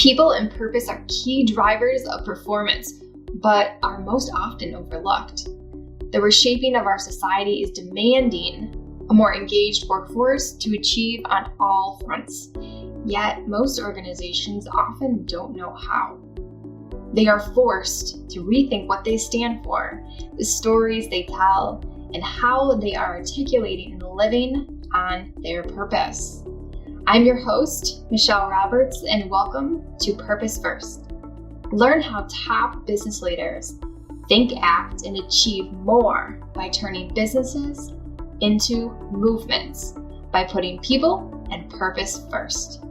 People and purpose are key drivers of performance, but are most often overlooked. The reshaping of our society is demanding a more engaged workforce to achieve on all fronts. Yet, most organizations often don't know how. They are forced to rethink what they stand for, the stories they tell, and how they are articulating and living on their purpose. I'm your host, Michelle Roberts, and welcome to Purpose First. Learn how top business leaders think, act, and achieve more by turning businesses into movements by putting people and purpose first.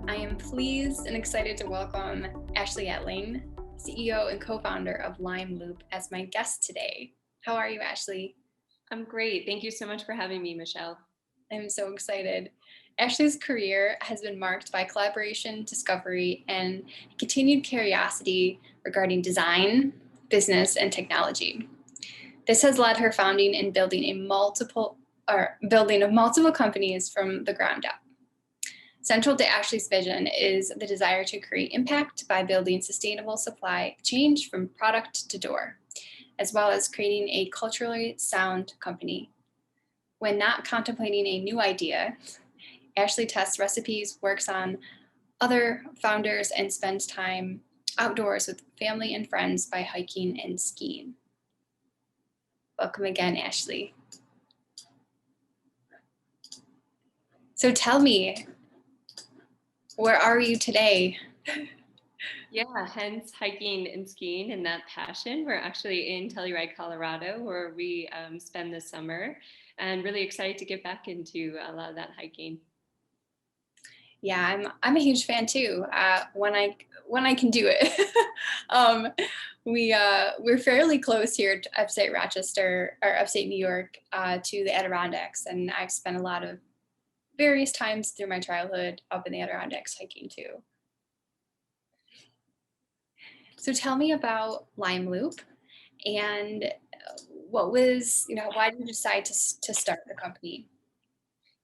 I am pleased and excited to welcome Ashley Etling, CEO and co-founder of LimeLoop, as my guest today. How are you, Ashley? I'm great. Thank you so much for having me, Michelle. I'm so excited. Ashley's career has been marked by collaboration, discovery, and continued curiosity regarding design, business, and technology. This has led her founding and building of multiple companies from the ground up. Central to Ashley's vision is the desire to create impact by building sustainable supply chain from product to door, as well as creating a culturally sound company. When not contemplating a new idea, Ashley tests recipes, works on other founders, and spends time outdoors with family and friends by hiking and skiing. Welcome again, Ashley. So tell me, where are you today? Yeah, hence hiking and skiing and that passion. We're actually in Telluride, Colorado, where we spend the summer, and really excited to get back into a lot of that hiking. Yeah, I'm a huge fan too. When I can do it. We're fairly close here to upstate Rochester or upstate New York to the Adirondacks, and I've spent a lot of various times through my childhood up in the Adirondacks hiking too. So tell me about LimeLoop, and why did you decide to start the company?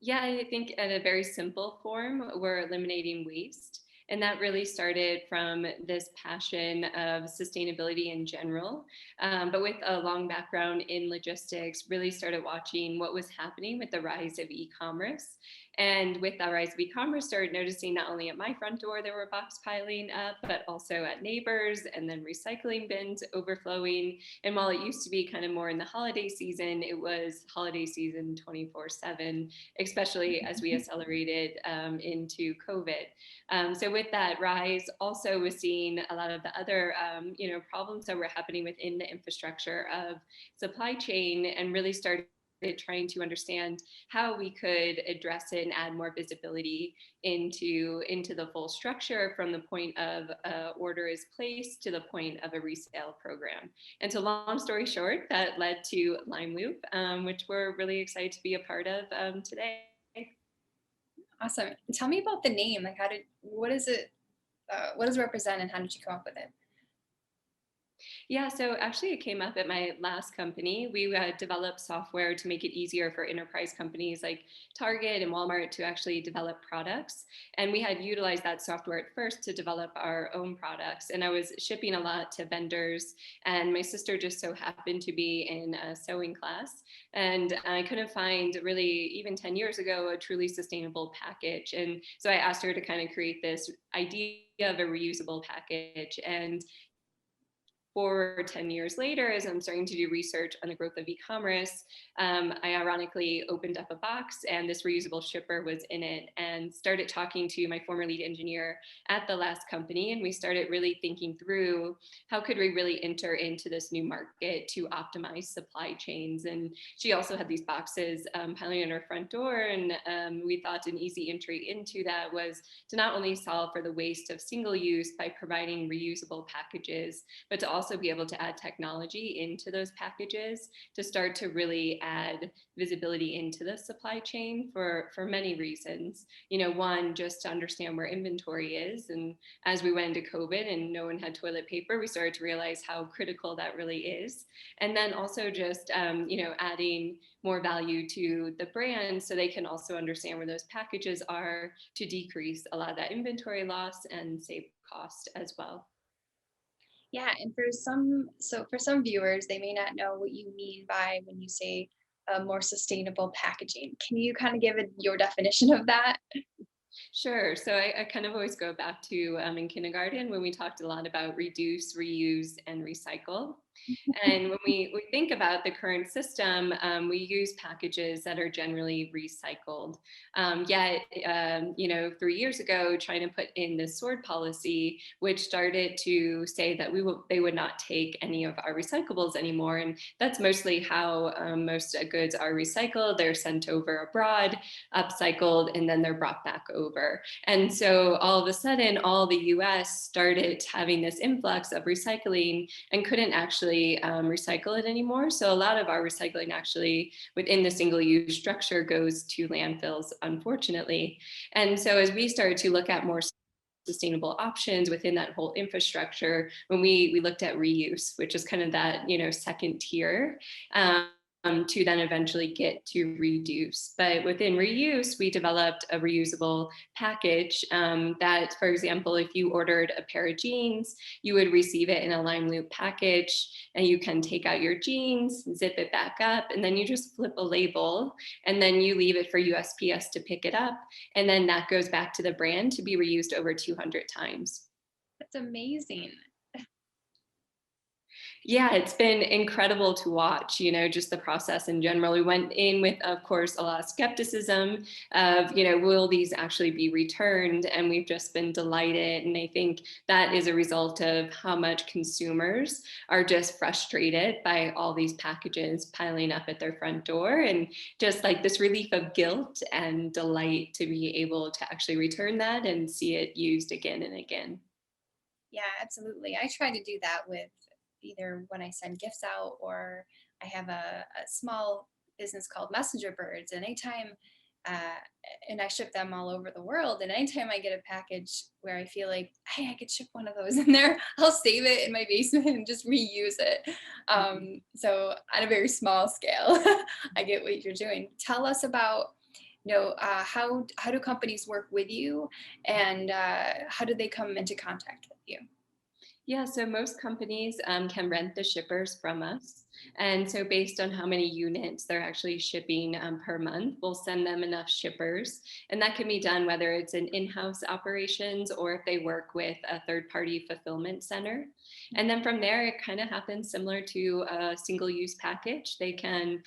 Yeah, I think at a very simple form, we're eliminating waste. And that really started from this passion of sustainability in general. But with a long background in logistics, really started watching what was happening with the rise of e-commerce. And with the rise of e-commerce, started noticing not only at my front door there were box piling up, but also at neighbors, and then recycling bins overflowing. And while it used to be kind of more in the holiday season, it was holiday season 24/7, especially as we accelerated into COVID. So with that rise, also was seeing a lot of the other problems that were happening within the infrastructure of supply chain, and really started trying to understand how we could address it and add more visibility into the full structure, from the point of order is placed to the point of a resale program. And so long story short, that led to LimeLoop, which we're really excited to be a part of today. Awesome. Tell me about the name. Like, what does it represent, and how did you come up with it? Yeah, so actually it came up at my last company. We developed software to make it easier for enterprise companies like Target and Walmart to actually develop products. And we had utilized that software at first to develop our own products. And I was shipping a lot to vendors, and my sister just so happened to be in a sewing class. And I couldn't find, really, even 10 years ago, a truly sustainable package. And so I asked her to kind of create this idea of a reusable package. And 10 years later, as I'm starting to do research on the growth of e-commerce, I ironically opened up a box, and this reusable shipper was in it, and started talking to my former lead engineer at the last company. And we started really thinking through how could we really enter into this new market to optimize supply chains. And she also had these boxes piling in her front door. And we thought an easy entry into that was to not only solve for the waste of single use by providing reusable packages, but to also also be able to add technology into those packages to start to really add visibility into the supply chain for many reasons. One, just to understand where inventory is. And as we went into COVID and no one had toilet paper, we started to realize how critical that really is. And then also just, adding more value to the brand so they can also understand where those packages are to decrease a lot of that inventory loss and save cost as well. Yeah, and for some viewers, they may not know what you mean by when you say more sustainable packaging. Can you kind of give your definition of that? Sure. So I kind of always go back to in kindergarten when we talked a lot about reduce, reuse, and recycle. And when we think about the current system, we use packages that are generally recycled. Yet, 3 years ago, China put in this sword policy, which started to say that they would not take any of our recyclables anymore. And that's mostly how most goods are recycled. They're sent over abroad, upcycled, and then they're brought back over. And so all of a sudden, all the US started having this influx of recycling and couldn't actually recycle it anymore. So a lot of our recycling actually within the single use structure goes to landfills, unfortunately. And so as we started to look at more sustainable options within that whole infrastructure, when we looked at reuse, which is kind of that, second tier, to then eventually get to reduce. But within reuse, we developed a reusable package that, for example, if you ordered a pair of jeans, you would receive it in a LimeLoop package, and you can take out your jeans, zip it back up, and then you just flip a label, and then you leave it for USPS to pick it up. And then that goes back to the brand to be reused over 200 times. That's amazing. Yeah, it's been incredible to watch, just the process in general. We went in with, of course, a lot of skepticism of, will these actually be returned? And we've just been delighted. And I think that is a result of how much consumers are just frustrated by all these packages piling up at their front door, and just like this relief of guilt and delight to be able to actually return that and see it used again and again. Yeah, absolutely. I try to do that with either when I send gifts out, or I have a small business called Messenger Birds, and anytime uh, and I ship them all over the world. And anytime I get a package where I feel like, hey, I could ship one of those in there, I'll save it in my basement and just reuse it. So on a very small scale, I get what you're doing. Tell us about, how do companies work with you, and how do they come into contact with you? Yeah, so most companies can rent the shippers from us. And so, based on how many units they're actually shipping per month, we'll send them enough shippers. And that can be done whether it's an in house operations or if they work with a third party fulfillment center. And then from there, it kind of happens similar to a single use package. They can,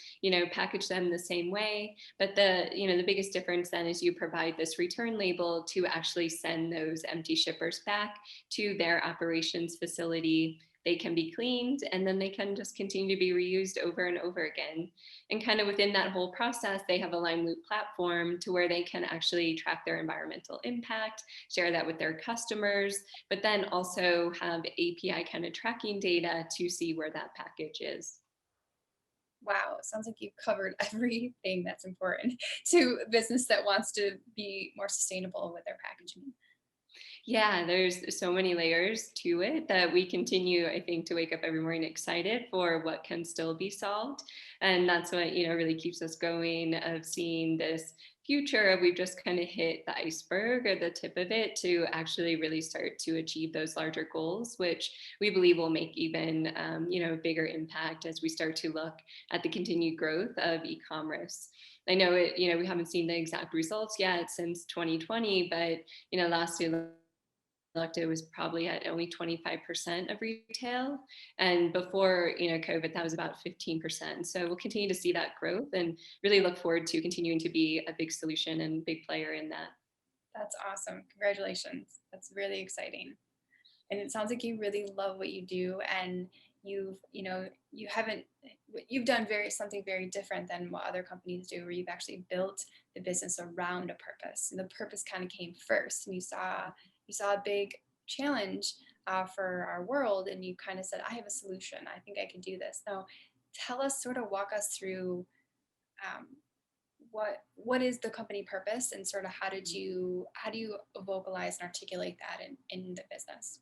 package them the same way. But the biggest difference then is you provide this return label to actually send those empty shippers back to their operations facility. They can be cleaned, and then they can just continue to be reused over and over again. And kind of within that whole process, they have a LimeLoop platform to where they can actually track their environmental impact, share that with their customers, but then also have API kind of tracking data to see where that package is. Wow, it sounds like you've covered everything that's important to a business that wants to be more sustainable with their packaging. Yeah, there's so many layers to it that we continue, I think, to wake up every morning excited for what can still be solved. And that's what, really keeps us going, of seeing this future of we've just kind of hit the iceberg or the tip of it to actually really start to achieve those larger goals, which we believe will make even, bigger impact as we start to look at the continued growth of e-commerce. I know we haven't seen the exact results yet since 2020, but, last year looked, it was probably at only 25% of retail. And before, COVID, that was about 15%. So we'll continue to see that growth and really look forward to continuing to be a big solution and big player in that. That's awesome. Congratulations. That's really exciting. And it sounds like you really love what you do, and you've done something very different than what other companies do, where you've actually built the business around a purpose. And the purpose kind of came first, and you saw a big challenge for our world, and you kind of said, I have a solution. I think I can do this. Now, walk us through um, what is the company purpose, and sort of how do you vocalize and articulate that in the business?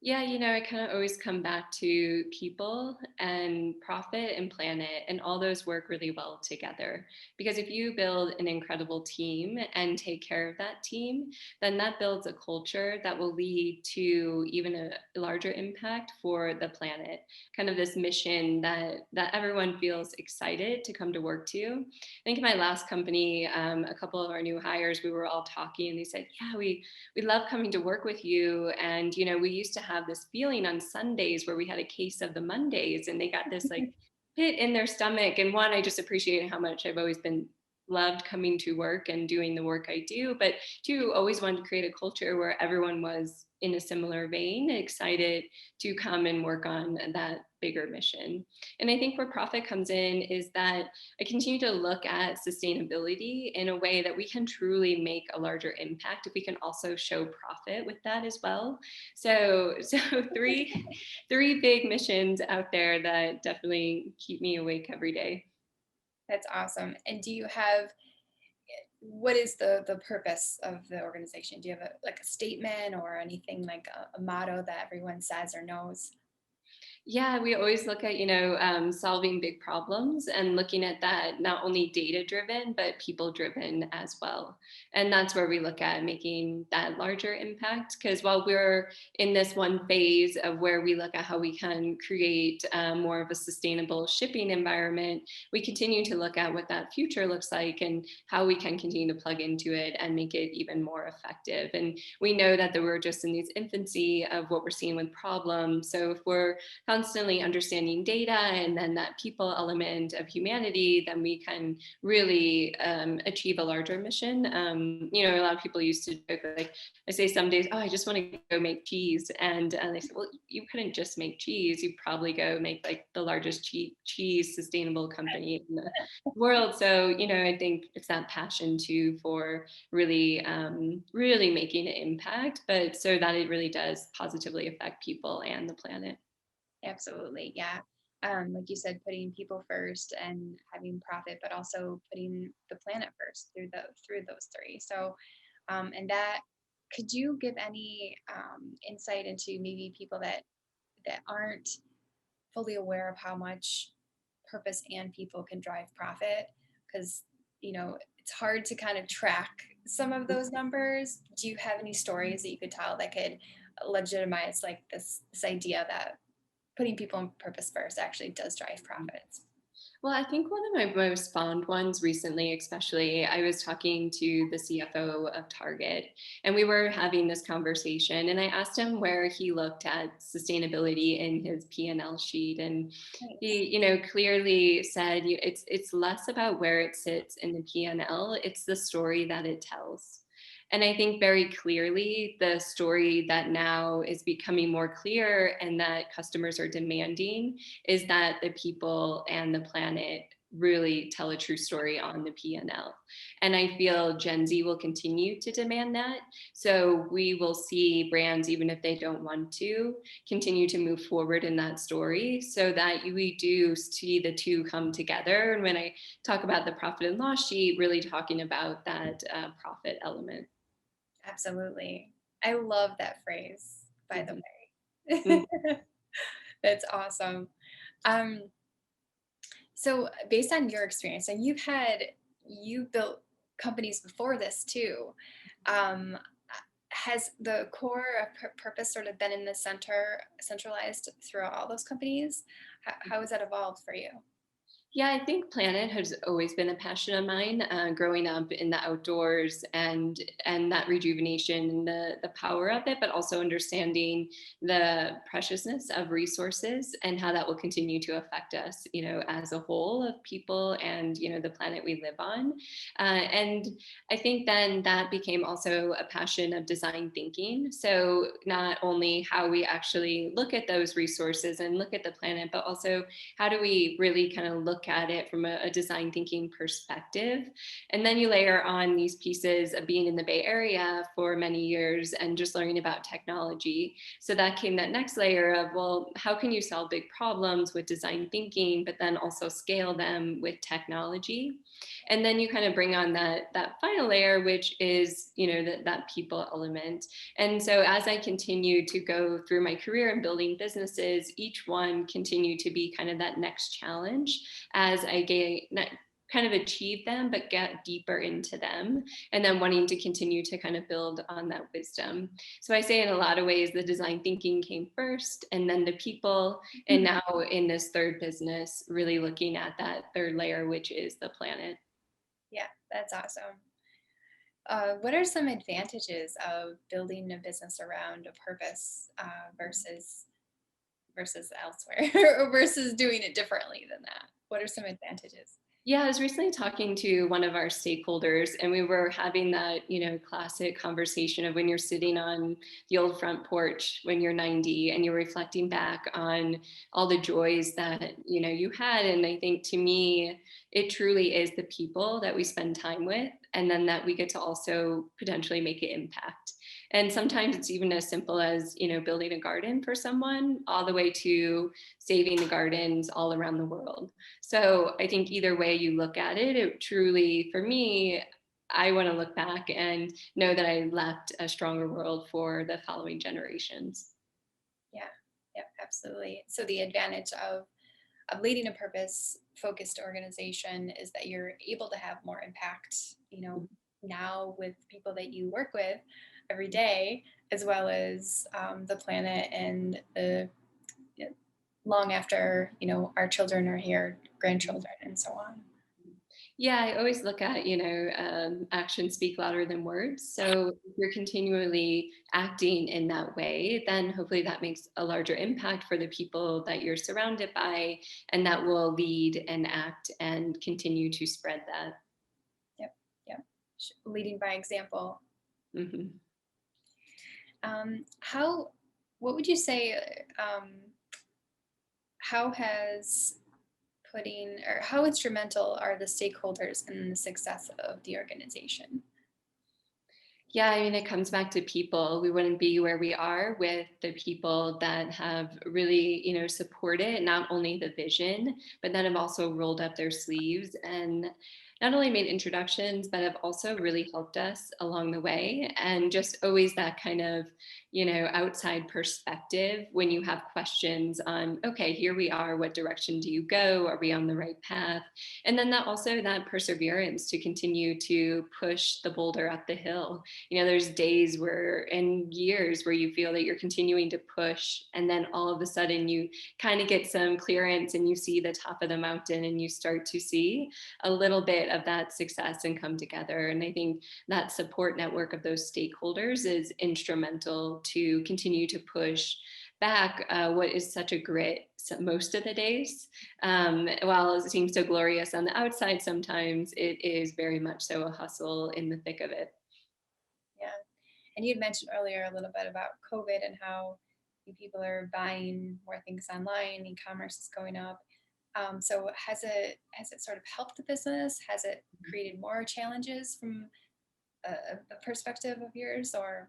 Yeah, I kind of always come back to people and profit and planet, and all those work really well together. Because if you build an incredible team and take care of that team, then that builds a culture that will lead to even a larger impact for the planet. Kind of this mission that everyone feels excited to come to work to. I think in my last company, a couple of our new hires, we were all talking, and they said, "Yeah, we love coming to work with you. And, we used to have this feeling on Sundays where we had a case of the Mondays, and they got this like pit in their stomach." And one, I just appreciate how much I've always been loved coming to work and doing the work I do. But two, always wanted to create a culture where everyone was in a similar vein, excited to come and work on that bigger mission. And I think where profit comes in is that I continue to look at sustainability in a way that we can truly make a larger impact if we can also show profit with that as well. So three big missions out there that definitely keep me awake every day. That's awesome. And what is the purpose of the organization? Do you have a statement or anything like a motto that everyone says or knows? Yeah, we always look at, solving big problems and looking at that not only data driven, but people driven as well. And that's where we look at making that larger impact. Because while we're in this one phase of where we look at how we can create more of a sustainable shipping environment, we continue to look at what that future looks like and how we can continue to plug into it and make it even more effective. And we know that we're just in this infancy of what we're seeing with problems. So if we're constantly understanding data and then that people element of humanity, then we can really achieve a larger mission. A lot of people used to joke, like, I say some days, oh, I just want to go make cheese. And they say, well, you couldn't just make cheese. You'd probably go make like the largest cheese sustainable company in the world. So, I think it's that passion too for really, really making an impact, but so that it really does positively affect people and the planet. Absolutely. Yeah. Like you said, putting people first and having profit, but also putting the planet first through those three. So, and that, could you give any insight into maybe people that aren't fully aware of how much purpose and people can drive profit? Because it's hard to kind of track some of those numbers. Do you have any stories that you could tell that could legitimize like this idea that putting people in purpose first actually does drive profits? Well, I think one of my most fond ones recently, especially, I was talking to the CFO of Target, and we were having this conversation, and I asked him where he looked at sustainability in his P&L sheet, and Nice. he, clearly said it's less about where it sits in the P&L, it's the story that it tells. And I think very clearly the story that now is becoming more clear and that customers are demanding is that the people and the planet really tell a true story on the P&L. And I feel Gen Z will continue to demand that. So we will see brands, even if they don't want to, continue to move forward in that story so that we do see the two come together. And when I talk about the profit and loss sheet, really talking about that profit element. Absolutely. I love that phrase, by the Mhm. way. That's awesome. Um, so based on your experience, and you built companies before this too, um, has the core of purpose sort of been in the centralized throughout all those companies? How has that evolved for you? Yeah, I think planet has always been a passion of mine. Growing up in the outdoors and that rejuvenation and the power of it, but also understanding the preciousness of resources and how that will continue to affect us, as a whole of people and the planet we live on. And I think then that became also a passion of design thinking. So not only how we actually look at those resources and look at the planet, but also how do we really kind of look look at it from a design thinking perspective. And then you layer on these pieces of being in the Bay Area for many years and just learning about technology. So that came that next layer of, well, how can you solve big problems with design thinking, but then also scale them with technology? And then you kind of bring on that final layer, which is, that people element. And so as I continued to go through my career in building businesses, each one continued to be kind of that next challenge as I kind of achieve them, but get deeper into them, and then wanting to continue to kind of build on that wisdom. So I say in a lot of ways, the design thinking came first, and then the people, and now in this third business, really looking at that third layer, which is the planet. Yeah, that's awesome. What are some advantages of building a business around a purpose versus elsewhere, or versus doing it differently than that? What are some advantages? Yeah, I was recently talking to one of our stakeholders, and we were having that, classic conversation of when you're sitting on the old front porch when you're 90 and you're reflecting back on all the joys that, you had. And I think to me, it truly is the people that we spend time with, and then that we get to also potentially make an impact. And sometimes it's even as simple as, building a garden for someone, all the way to saving the gardens all around the world. So I think either way you look at it, it truly, for me, I want to look back and know that I left a stronger world for the following generations. Yeah, yep, absolutely. So the advantage of leading a purpose focused organization is that you're able to have more impact, now with people that you work with every day, as well as the planet and the long after our children are here, grandchildren, and so on. Yeah, I always look at, actions speak louder than words. So if you're continually acting in that way, then hopefully that makes a larger impact for the people that you're surrounded by, and that will lead and act and continue to spread that. Yep, yep. Leading by example. Mm-hmm. How, what would you say, how has how instrumental are the stakeholders in the success of the organization? Yeah, I mean, it comes back to people. We wouldn't be where we are with the people that have really, supported not only the vision, but that have also rolled up their sleeves and not only made introductions, but have also really helped us along the way. And just always that kind of, outside perspective when you have questions on, okay, here we are, what direction do you go? Are we on the right path? And then that perseverance to continue to push the boulder up the hill. There's days and years where you feel that you're continuing to push, and then all of a sudden you kind of get some clearance and you see the top of the mountain and you start to see a little bit of that success and come together. And I think that support network of those stakeholders is instrumental to continue to push back what is such a grit most of the days. While it seems so glorious on the outside, sometimes it is very much so a hustle in the thick of it. Yeah. And you had mentioned earlier a little bit about COVID and how people are buying more things online, e-commerce is going up. So has it sort of helped the business? Has it created more challenges from a perspective of yours, or?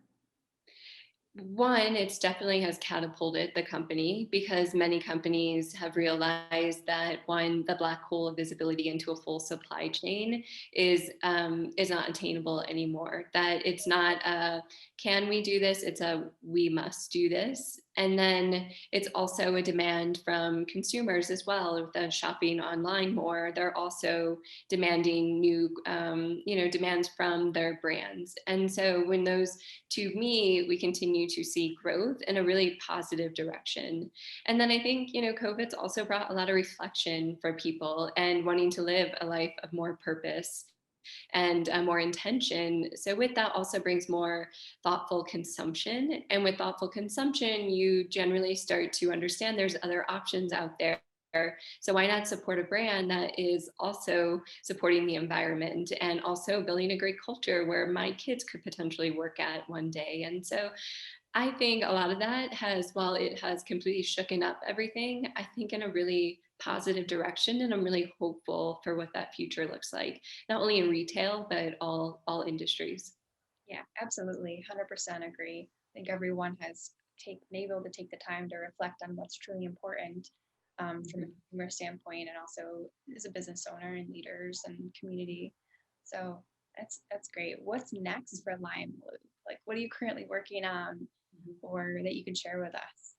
One, it's definitely has catapulted the company because many companies have realized that the black hole of visibility into a full supply chain is not attainable anymore. That it's not a can we do this? It's a we must do this. And then it's also a demand from consumers as well. With the shopping online more, they're also demanding new, demands from their brands. And so when those two meet, we continue to see growth in a really positive direction. And then I think, COVID's also brought a lot of reflection for people and wanting to live a life of more purpose and more intention. So with that also brings more thoughtful consumption. And with thoughtful consumption, you generally start to understand there's other options out there. So why not support a brand that is also supporting the environment and also building a great culture where my kids could potentially work at one day? And so I think a lot of that while it has completely shooken up everything, I think in a really positive direction, and I'm really hopeful for what that future looks like, not only in retail but all industries. Yeah, absolutely. 100% agree. I think everyone has been able to take the time to reflect on what's truly important from a consumer standpoint and also as a business owner and leaders and community. So that's great. What's next for LimeLoop? Like, what are you currently working on or that you can share with us?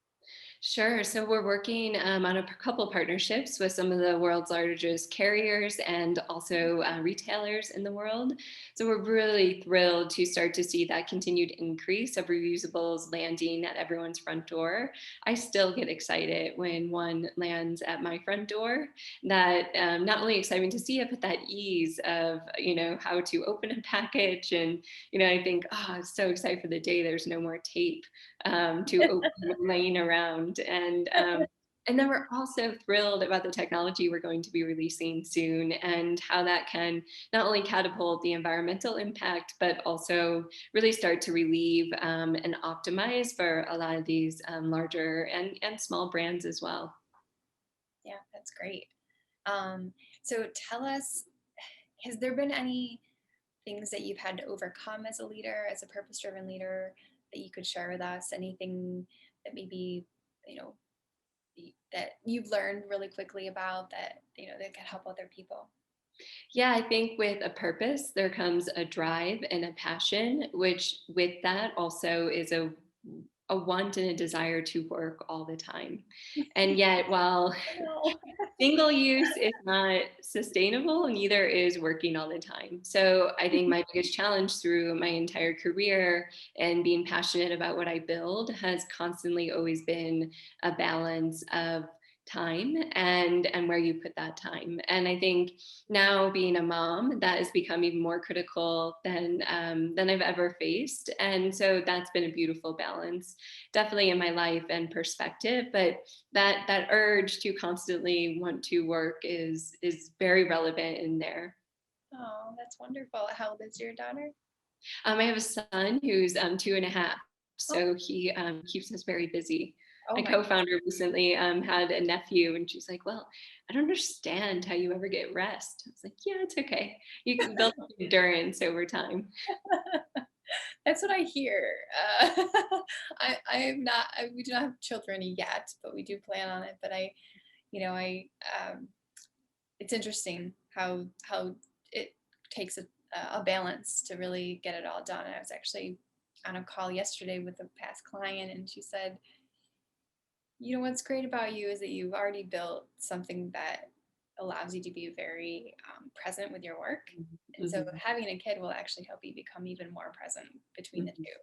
Sure. So we're working on a couple partnerships with some of the world's largest carriers and also retailers in the world. So we're really thrilled to start to see that continued increase of reusables landing at everyone's front door. I still get excited when one lands at my front door. That not only exciting to see it, but that ease of how to open a package, and I think, oh, I'm so excited for the day there's no more tape to open laying around. And then we're also thrilled about the technology we're going to be releasing soon and how that can not only catapult the environmental impact, but also really start to relieve and optimize for a lot of these larger and small brands as well. Yeah, that's great. So tell us, has there been any things that you've had to overcome as a leader, as a purpose-driven leader, that you could share with us? Anything that maybe, you know, that you've learned really quickly about that, that can help other people? Yeah, I think with a purpose, there comes a drive and a passion, which with that also is a want and a desire to work all the time. And yet, while No. single use is not sustainable, neither is working all the time. So I think my biggest challenge through my entire career and being passionate about what I build has constantly always been a balance of time and where you put that time. And I think now being a mom, that has become even more critical than I've ever faced. And so that's been a beautiful balance, definitely in my life and perspective. But that urge to constantly want to work is very relevant in there. Oh, that's wonderful. How old is your daughter? I have a son who's 2.5, Oh, so he keeps us very busy. oh My my. co-founder recently had a nephew, and she's like, "Well, I don't understand how you ever get rest." I was like, "Yeah, it's okay. You can build up endurance over time." That's what I hear. I am not. We do not have children yet, but we do plan on it. But I it's interesting how it takes a balance to really get it all done. I was actually on a call yesterday with a past client, and she said, what's great about you is that you've already built something that allows you to be very present with your work. And so Mhm. having a kid will actually help you become even more present between the Mhm. two.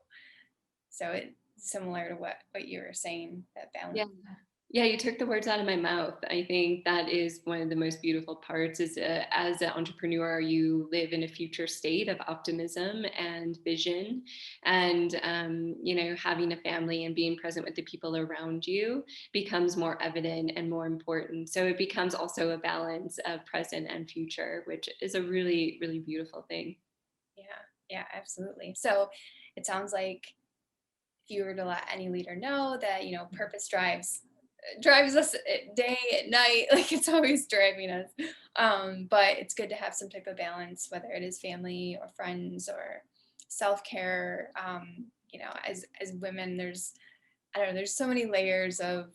So it's similar to what you were saying, that balance. Yeah. Yeah, you took the words out of my mouth. I think that is one of the most beautiful parts is as an entrepreneur, you live in a future state of optimism and vision. And, having a family and being present with the people around you becomes more evident and more important. So it becomes also a balance of present and future, which is a really, really beautiful thing. Yeah, yeah, absolutely. So it sounds like if you were to let any leader know that, purpose drives us at day at night, like it's always driving us. But it's good to have some type of balance, whether it is family or friends or self-care. As women, I don't know, there's so many layers of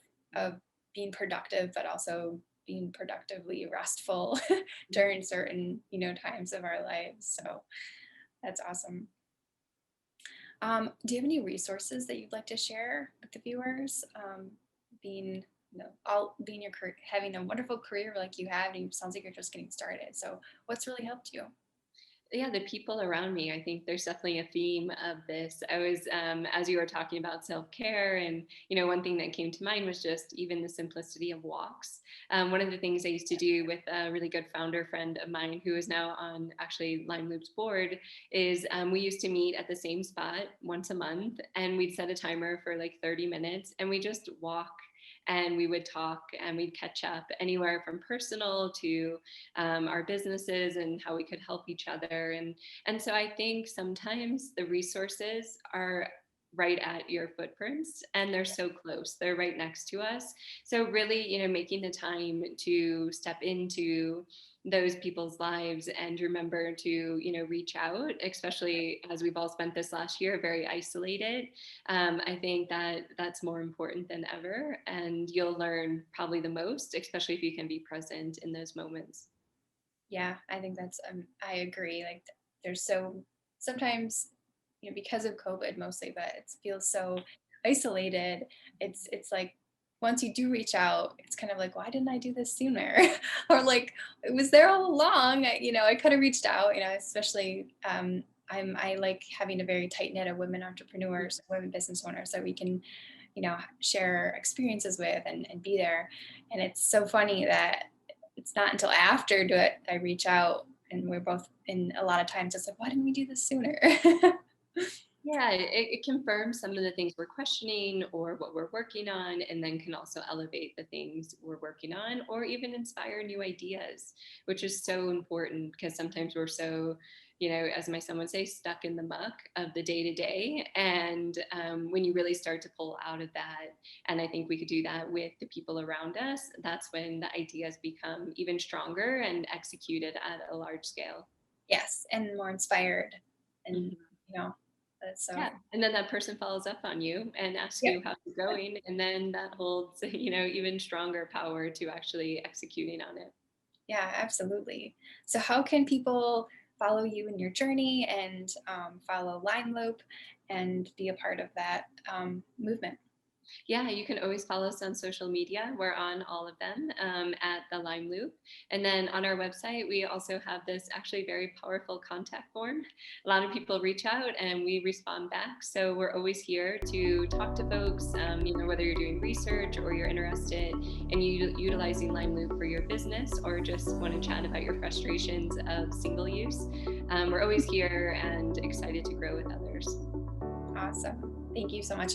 being productive, but also being productively restful during certain, times of our lives. So that's awesome. Do you have any resources that you'd like to share with the viewers? Being, all being having a wonderful career like you have, and it sounds like you're just getting started. So, what's really helped you? Yeah, the people around me. I think there's definitely a theme of this. I was, as you were talking about self-care, and one thing that came to mind was just even the simplicity of walks. One of the things I used to do with a really good founder friend of mine, who is now on actually LimeLoop's board, is we used to meet at the same spot once a month, and we'd set a timer for like 30 minutes, and we just walk. And we would talk and we'd catch up anywhere from personal to our businesses and how we could help each other. And so I think sometimes the resources are right at your footprints, and they're so close. They're right next to us. So really, making the time to step into those people's lives and remember to, reach out, especially as we've all spent this last year very isolated. I think that that's more important than ever. And you'll learn probably the most, especially if you can be present in those moments. Yeah, I think that's, I agree. Like there's so, sometimes, because of COVID mostly, but it feels so isolated. It's like, once you do reach out, it's kind of like, why didn't I do this sooner? Or like, it was there all along. I could have reached out, especially, I like having a very tight knit of women entrepreneurs, women business owners that we can, share experiences with and be there. And it's so funny that it's not until after I reach out, and we're both in a lot of times it's like, why didn't we do this sooner? Yeah, it confirms some of the things we're questioning or what we're working on, and then can also elevate the things we're working on or even inspire new ideas, which is so important because sometimes we're so, as my son would say, stuck in the muck of the day to day. And when you really start to pull out of that, and I think we could do that with the people around us, that's when the ideas become even stronger and executed at a large scale. Yes, and more inspired, and Mhm. that's so. Yeah, and then that person follows up on you and asks Yep. you how's it going, and then that holds, even stronger power to actually executing on it. Yeah, absolutely. So how can people follow you in your journey and follow LimeLoop and be a part of that movement? Yeah, you can always follow us on social media. We're on all of them at the Lime Loop. And then on our website, we also have this actually very powerful contact form. A lot of people reach out and we respond back. So we're always here to talk to folks, whether you're doing research or you're interested in utilizing Lime Loop for your business or just want to chat about your frustrations of single use. We're always here and excited to grow with others. Awesome. Thank you so much.